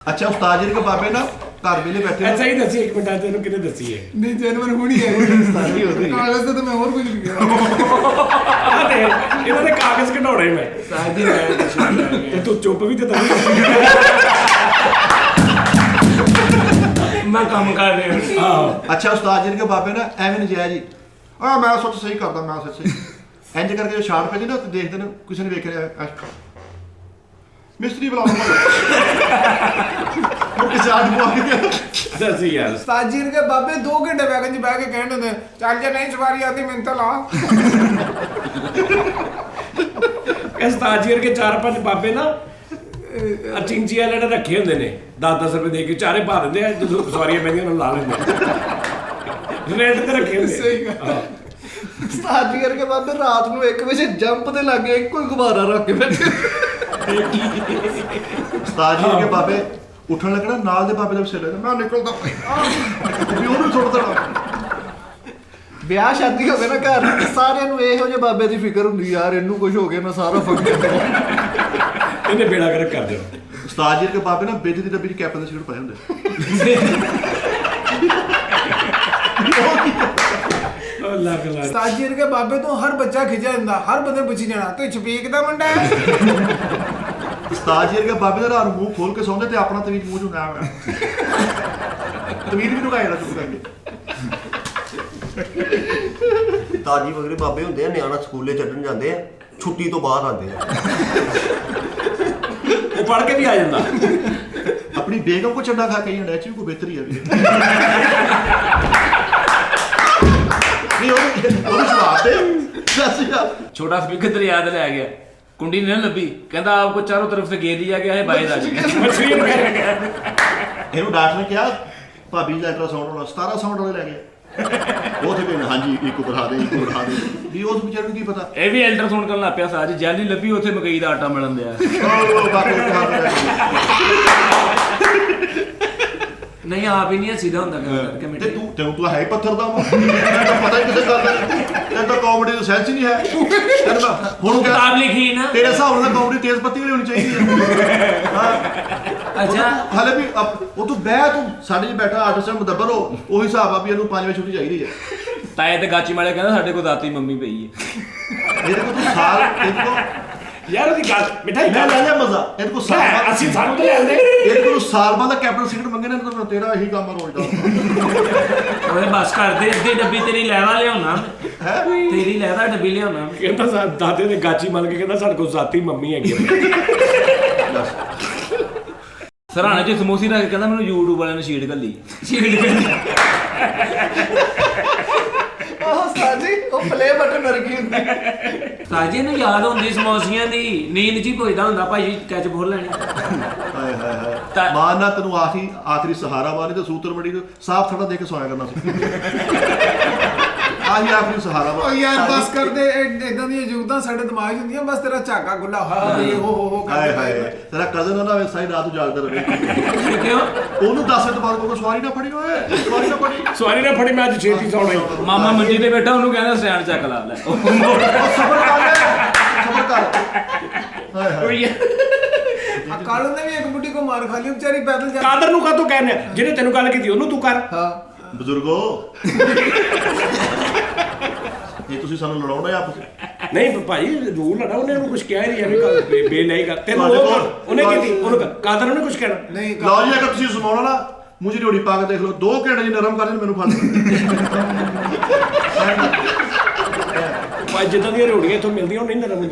अच्छा उस्ताद जी के बाबे ना घर वेले बैठे ऐसा ही दसी एक मिनट तेन किने दसी है नहीं जेनवन हुणी है उस्तादी होती है कागज तो मैं और कुछ नहीं किया इन्होंने कागज कढाने मैं साजी मैं ते तू चुप भी ते मैं काम कर रहे हूं हां अच्छा उस्ताद जी के बाबे ना एवें नजायज जी आ मैं सोच सही करदा मैं सच सही इंज करके जो शार्ट पे ना देखदे ने किसी ने वेख रहा मिस्त्री बुला लो मुझे चार्ज बुआ के दसी यार साजीर के बाबे 2 घंटे वैगन च बैठ के कहने होंदे चल जा नहीं सवारी आती मैं तो ला इस ताजीर के 4-5 बाबे ना चिंची वाले ने रखे होंगे ने 10-10 रुपए दे के चारे पा देंगे जो सवारियां पैंदियां उन्हें ला लेंगे रेट ते रखे होंगे सही गल साजीर के बाबे रात ਨੂੰ 1 ਵਜੇ ਜੰਪ ਤੇ ਲੱਗੇ ਇੱਕੋ ਹੀ ਗੁਬਾਰਾ ਰੱਖ ਕੇ ਬੈਠੇ उस्ताद जी के बाबे उठन लगना नाल दे बाबे दा सिर लेना मैं निकलदा भी ਉਹਨੂੰ ਛੋੜ ਦੇਣਾ ਵਿਆਹ ਸ਼ਾਦੀ ਹੋਵੇ ਨਾ ਘਰ ਸਾਰਿਆਂ ਨੂੰ ਇਹੋ ਜਿਹੇ ਬਾਬੇ ਦੀ ਫਿਕਰ ਹੁੰਦੀ ਯਾਰ ਇਹਨੂੰ ਕੁਝ ਹੋ ਗਿਆ ਮੈਂ ਸਾਰਾ ਫੰਕਸ਼ਨ ਇਹਨੇ ਬੇੜਾ ਕਰ ਕਰ ਦਿਓ उस्ताद जी के बाबे ना बेटी दी डब्बी च कैप दा सिगरेट पाए ਹੁੰਦੇ ਲੱਗ ਲੱਗ ਸਾਜੀਰ ਕੇ ਬਾਬੇ ਤੋਂ ਹਰ ਬੱਚਾ ਖਿਜਾ ਜਾਂਦਾ ਹਰ ਬੰਦੇ ਪੁੱਛੀ ਜਾਣਾ ਤੂੰ ਛਪੀਕ ਦਾ ਮੁੰਡਾ ਹੈ उस्ताद जी के बाबे ਦਾ ਰਾਤ ਨੂੰ ਮੂੰਹ ਖੋਲ ਕੇ ਸੌਂਦੇ ਤੇ ਆਪਣਾ ਤਵੀਜ ਮੂੰਹ ਚੋਂ ਨਾ ਆਇਆ ਤਵੀਜ ਵੀ ਲੁਕਾਇਆ ਨਾ ਚੁੱਪ ਕਰਕੇ ਤਾਜੀ ਵਗਰੇ ਬਾਬੇ ਹੁੰਦੇ ਆ ਨਿਆਣਾ ਸਕੂਲੇ ਛੱਡਣ ਜਾਂਦੇ ਆ ਛੁੱਟੀ ਤੋਂ ਬਾਅਦ ਆਉਂਦੇ ਆ ਉਹ ਪੜ ਕੇ ਵੀ ਆ ਜਾਂਦਾ अपनी बेगम को चंडा खा के ही ऐसी को बेहतरी है नहीं और जवाब दे सच यार छोटा स्पीकर तेरे याद ले आ गया कुंडी नहीं लभी कहता आपको चारों तरफ से घेर दिया गया है बाहर आ गया ਮਛਲੀ ਨੂੰ ਕਹਿ ਗਿਆ ਇਹਨੂੰ ਡਾਕਟਰ ਨੇ ਕਿਹਾ ਭਾਬੀ ਦਾ ਅਲਟਰਾਸਾਊਂਡ ਹੋਣਾ 17 ਸਾਊਂਡ ਵਾਲੇ ਲੈ ਗਏ ਉਹ ਤੇ ਕਹਿੰਦੇ ਹਾਂਜੀ ਇੱਕ ਵਧਾ ਦੇ ਵੀ ਉਸ ਵਿਚਾਰੇ ਨੂੰ ਕੀ ਪਤਾ ਇਹ ਵੀ ਅਲਟਰਾਸਾਊਂਡ ਕਰਨ ਲੱਗ ਪਿਆ ਸਾਜ ਜੈਲੀ ਲੱਭੀ ਉੱਥੇ ਮਕਈ ਦਾ ਆਟਾ ਮਿਲਣ ਦਿਆ ਉਹ ਬਾਕੀ ਤੇ ਹੱਥ ਲੈ ਨਹੀਂ ਆਪ ਹੀ ਨਹੀਂ ਸਿੱਧਾ ਹੁੰਦਾ ਗਏ ਤੇ ਤੂੰ ਹੈ ਹੀ ਪੱਥਰ ਦਾ ਮੈਨੂੰ ਤਾਂ ਪਤਾ ਹੀ ਕਿਸੇ ਗੱਲ ਦਾ ਤੈਨੂੰ ਤਾਂ ਕਾਮੇਡੀ ਦਾ ਸੈਂਸ ਹੀ ਨਹੀਂ ਹੈ ਤੈਨੂੰ ਤਾਂ ਹੁਣ ਕਿਤਾਬ ਲਿਖੀ ਨਾ ਤੇਰੇ ਹਿਸਾਬ ਨਾਲ ਕਾਮੇਡੀ ਤੇਜ਼ ਪੱਤੀ ਵਾਲੀ ਹੋਣੀ ਚਾਹੀਦੀ ਹੈ ਹਾਂ ਅੱਛਾ ਹਾਲੇ ਵੀ ਉਹ ਤੂੰ ਬਹਿ ਤੂੰ ਸਾਡੇ ਚ ਬੈਠਾ ਆਰਟਿਸਟ ਮੁਦੱਬਰ ਹੋ ਉਹੀ ਹਿਸਾਬ ਆ ਵੀ ਇਹਨੂੰ 5 ਵਜੇ ਛੁੱਟੀ ਚਾਹੀਦੀ ਹੈ ਤਾਏ ਤੇ ਗਾਚੀ ਵਾਲੇ ਕਹਿੰਦਾ ਸਾਡੇ ਕੋਲ ਦਾਤੀ ਮੰਮੀ ਪਈ ਹੈ ਇਹਦੇ ਕੋਲ ਤੂੰ ਸਾਲ ਇਹਦੇ ਕੋਲ ਯਾਰ ਉਹਦੀ ਗੱਲ ਮਿਠਾਈ ਮੈਂ ਲੈ ਲਿਆ ਮਜ਼ਾ ਇਹਦੇ ਕੋਲ ਸਾਲ ਬਾਅਦ ਅਸੀਂ ਸਾਨੂੰ ਤਾਂ ਲੈਂਦੇ ਇਹਦੇ ਕੋਲ ਸਾਲ ਬਾਅਦ ਦਾ ਕੈਪਟਨ ਸਿਗਰਟ ਮੰਗੇ ਨੇ ਤਾਂ ਤੇਰਾ ਇਹੀ ਕੰਮ ਰੋਜ਼ ਦਾ ਓਏ ਬਸ ਕਰ ਦੇ ਅੱਧੀ ਡੱਬੀ ਤੇਰੀ ਲੈਵਾ ਲਿਆਉਣਾ ਤੇਰੀ ਲੈਦਾ ਡੱਬੀ ਲਿਆਉਣਾ ਕਹਿੰਦਾ ਦਾਦੇ ਦੇ ਗਾਚੀ ਮੰਨ ਕੇ ਕਹਿੰਦਾ ਸਾਡੇ ਕੋਲ ਜ਼ਾਤੀ ਮੰਮੀ ਹੈਗੀ ਸਰਾਣੇ ਚ ਸਮੋਸੀ ਰੱਖ ਕੇ ਕਹਿੰਦਾ ਮੈਨੂੰ YouTube ਵਾਲਿਆਂ ਨੇ ਸ਼ੀਟ ਘੱਲੀ ਉਹ ਸਾਜੀ ਉਹ ਪਲੇ ਬਟਨ ਵਰਗੀ ਹੁੰਦੀ ਸਾਜੇ ਨੂੰ ਯਾਦ ਹੁੰਦੀ ਸਮੋਸੀਆਂ ਦੀ ਨੀਂਦ ਜੀ ਪੁੱਛਦਾ ਹੁੰਦਾ ਭਾਈ ਕੈਚ ਬੋਲ ਲੈਣੀ ਹਾਏ ਹਾਏ ਹਾਏ ਮਾਂ ਨਾ ਤੈਨੂੰ ਆਖਰੀ ਸਹਾਰਾ ਵਾਲੀ ਤੇ ਸੂਤਰ ਮੜੀ ਨੂੰ ਸਾਫ ਥੜਾ ਦੇ ਕੇ ਸੋਇਆ ਕਰਨਾ ਸੀ ਆਹੀ ਆਖਰੀ ਸਹਾਰਾ ਵਾ ਉਹ ਯਾਰ ਬਸ ਕਰਦੇ ਇਦਾਂ ਦੀਆਂ ਜੂਦਾਂ ਸਾਡੇ ਦਿਮਾਗ 'ਚ ਹੁੰਦੀਆਂ ਬਸ ਤੇਰਾ ਝਾਕਾ ਗੁੱਲਾ ਹਾਏ ਹੋ ਹਾਏ ਹਾਏ ਤੇਰਾ ਕਜ਼ਨ ਨਾ ਸਾਰੀ ਰਾਤ ਉਜਾਗਦਾ ਰਹੇ ਕਿਉਂ ਉਹਨੂੰ 10 ਵਜੇ ਤੋਂ ਬਾਅਦ ਕੋਈ ਸਵਾਰੀ ਨਾ ਫੜੀ ਓਏ ਸਵਾਰੀ ਨਾ ਫੜੀ ਸਵਾਰੀ ਨੇ ਫੜੀ ਮੈਂ ਅੱਜ ਛੇਤੀ ਸੌਣਾ ਹੀ ਮਾਮਾ ਮੰਜੀ ਤੇ ਬੈਠਾ ਉਹਨੂੰ ਕਹਿੰਦਾ ਸਟੈਂਡ ਚੱਕ ਲਾ ਲੈ ਸਬਰ ਕਰ ਹਾਏ ਹਾਏ ਕਾਲੂ ਨੇ ਵੀ ਇੱਕ ਬੁੱਢੀ ਕੋ ਮਾਰ ਖਾ ਲਈ ਵਿਚਾਰੀ ਪੈਦਲ ਜਾ ਕਾਦਰ ਨੂੰ ਕਾਹਤੋਂ ਕਹਿੰਦੇ ਆ? ਜਿਹਨੇ ਤੈਨੂੰ ਗੱਲ ਕੀਤੀ ਉਹਨੂੰ ਤੂੰ ਕਰ ਹਾਂ ਬਜ਼ੁਰਗੋ ਇਹ ਤੁਸੀਂ ਸਾਨੂੰ ਲੜਾਉਣਾ ਆਪਸ ਵਿੱਚ ਨਹੀਂ ਭਾਈ ਰੂਲ ਲੜਾ ਉਹਨੇ ਉਹਨੂੰ ਕੁਝ ਕਿਹਾ ਹੀ ਨਹੀਂ ਐਵੇਂ ਗੱਲ ਬੇ ਨਹੀਂ ਕਰ ਤੈਨੂੰ ਉਹਨੇ ਕੀਤੀ ਉਹਨੂੰ ਕਾਦਰ ਉਹਨੇ ਕੁਝ ਕਹਿਣਾ ਨਹੀਂ ਲਓ ਜੀ ਅਗਰ ਤੁਸੀਂ ਸੁਣਾਉਣਾ ਨਾ ਮੁਝੇ ਰੋੜੀ ਪਾ ਕੇ ਦੇਖ ਲਓ 2 ਘੰਟੇ ਜੀ ਨਰਮ ਕਰ ਦੇਣ ਮੈਨੂੰ ਫੜ ਭਾਈ ਜਿੱਦਾਂ ਦੀਆਂ ਰੋੜੀਆਂ ਇੱਥੋਂ ਮਿਲਦੀਆਂ ਉਹ ਨਹੀਂ ਨਰਮ ਹੁੰਦੀਆਂ